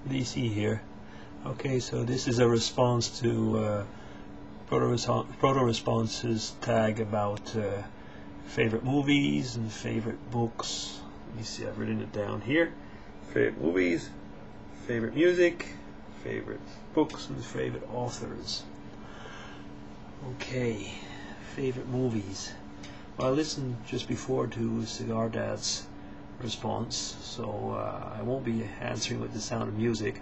DC here. Okay, so this is a response to Proto-Response's tag about favorite movies and favorite books. Let me see, I've written it down here. Favorite movies, favorite music, favorite books, and favorite authors. Okay, favorite movies. Well, I listened just before to Cigar Dad's response, so I won't be answering with The Sound of Music,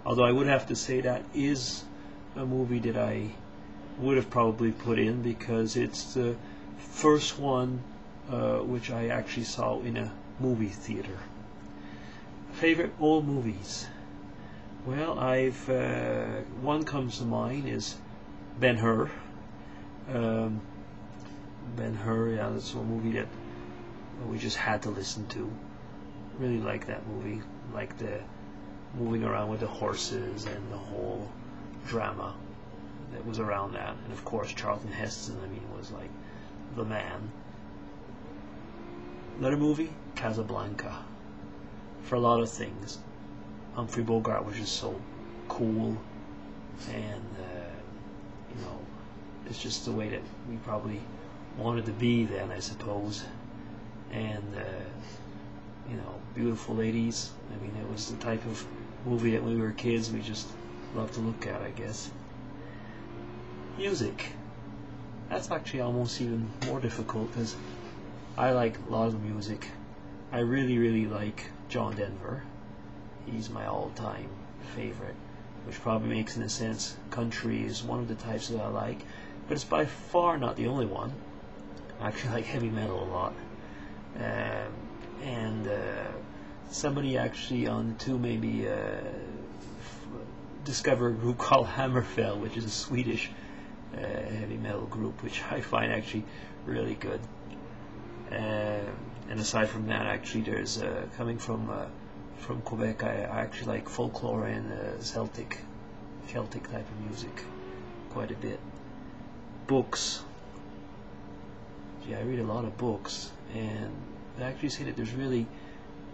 although I would have to say that is a movie that I would have probably put in because it's the first one which I actually saw in a movie theater. Favorite old movies. Well, I've one comes to mind is Ben-Hur. Ben-Hur, yeah, that's one movie that we just had to listen to. Really like that movie, like the moving around with the horses and the whole drama that was around that. And of course Charlton Heston, I mean, was like the man. Another movie, Casablanca, for a lot of things. Humphrey Bogart was just so cool, and you know, it's just the way that we probably wanted to be then, I suppose. And you know, beautiful ladies. I mean, it was the type of movie that when we were kids we just loved to look at, I guess. Music. That's actually almost even more difficult because I like a lot of the music. I really like John Denver. He's my all-time favorite, which probably makes, in a sense, country is one of the types that I like, but it's by far not the only one. I actually like heavy metal a lot. And somebody actually on the maybe discover a group called Hammerfell, which is a Swedish heavy metal group, which I find actually really good. And aside from that, actually, there's coming from Quebec, I actually like folklore and Celtic type of music quite a bit. Books. Yeah, I read a lot of books, and I actually say that there's really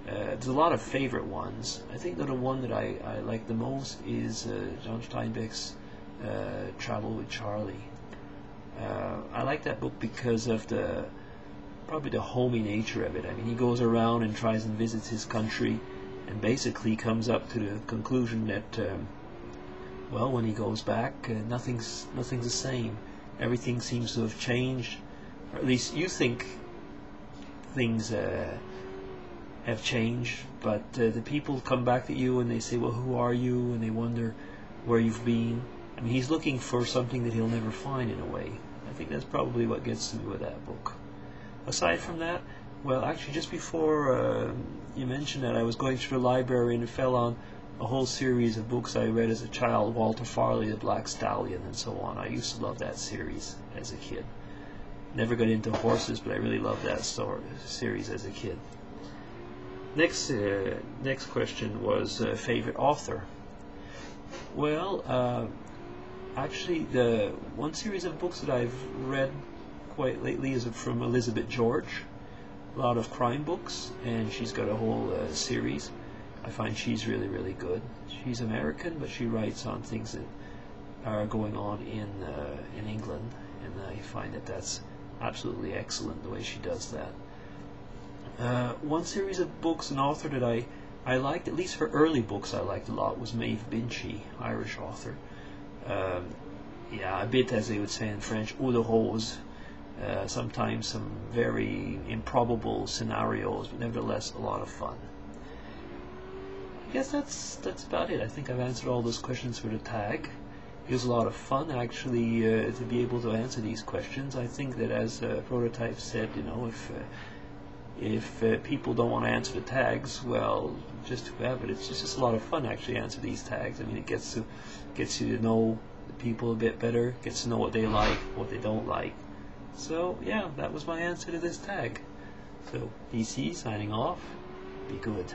there's a lot of favorite ones. I think that the one that I like the most is John Steinbeck's Travel with Charlie. I like that book because of probably the homey nature of it. I mean, he goes around and tries and visits his country, and basically comes up to the conclusion that well, when he goes back, nothing's the same. Everything seems to have changed, or at least you think things have changed, but the people come back to you and they say, well, who are you? And they wonder where you've been. I mean, he's looking for something that he'll never find, in a way. I think that's probably what gets to me with that book. Aside from that, well, actually, just before you mentioned that, I was going through the library and it fell on a whole series of books I read as a child, Walter Farley, The Black Stallion, and so on. I used to love that series as a kid. Never got into horses, but I really loved that series as a kid. Next question was favorite author. Well, actually, the one series of books that I've read quite lately is from Elizabeth George. A lot of crime books, and she's got a whole series. I find she's really good. She's American, but she writes on things that are going on in England, and I find that that's absolutely excellent the way she does that. One series of books, an author that I liked, at least her early books I liked a lot, was Maeve Binchy, Irish author. Yeah, a bit, as they would say in French, ou de rose. Sometimes some very improbable scenarios, but nevertheless a lot of fun. I guess that's about it. I think I've answered all those questions for the tag. It was a lot of fun, actually, to be able to answer these questions. I think that, as Prototype said, you know, if people don't want to answer the tags, well, just too bad. But it's just a lot of fun actually answer these tags. I mean, it gets you to know the people a bit better, gets to know what they like, what they don't like. So yeah, that was my answer to this tag. So DC signing off. Be good.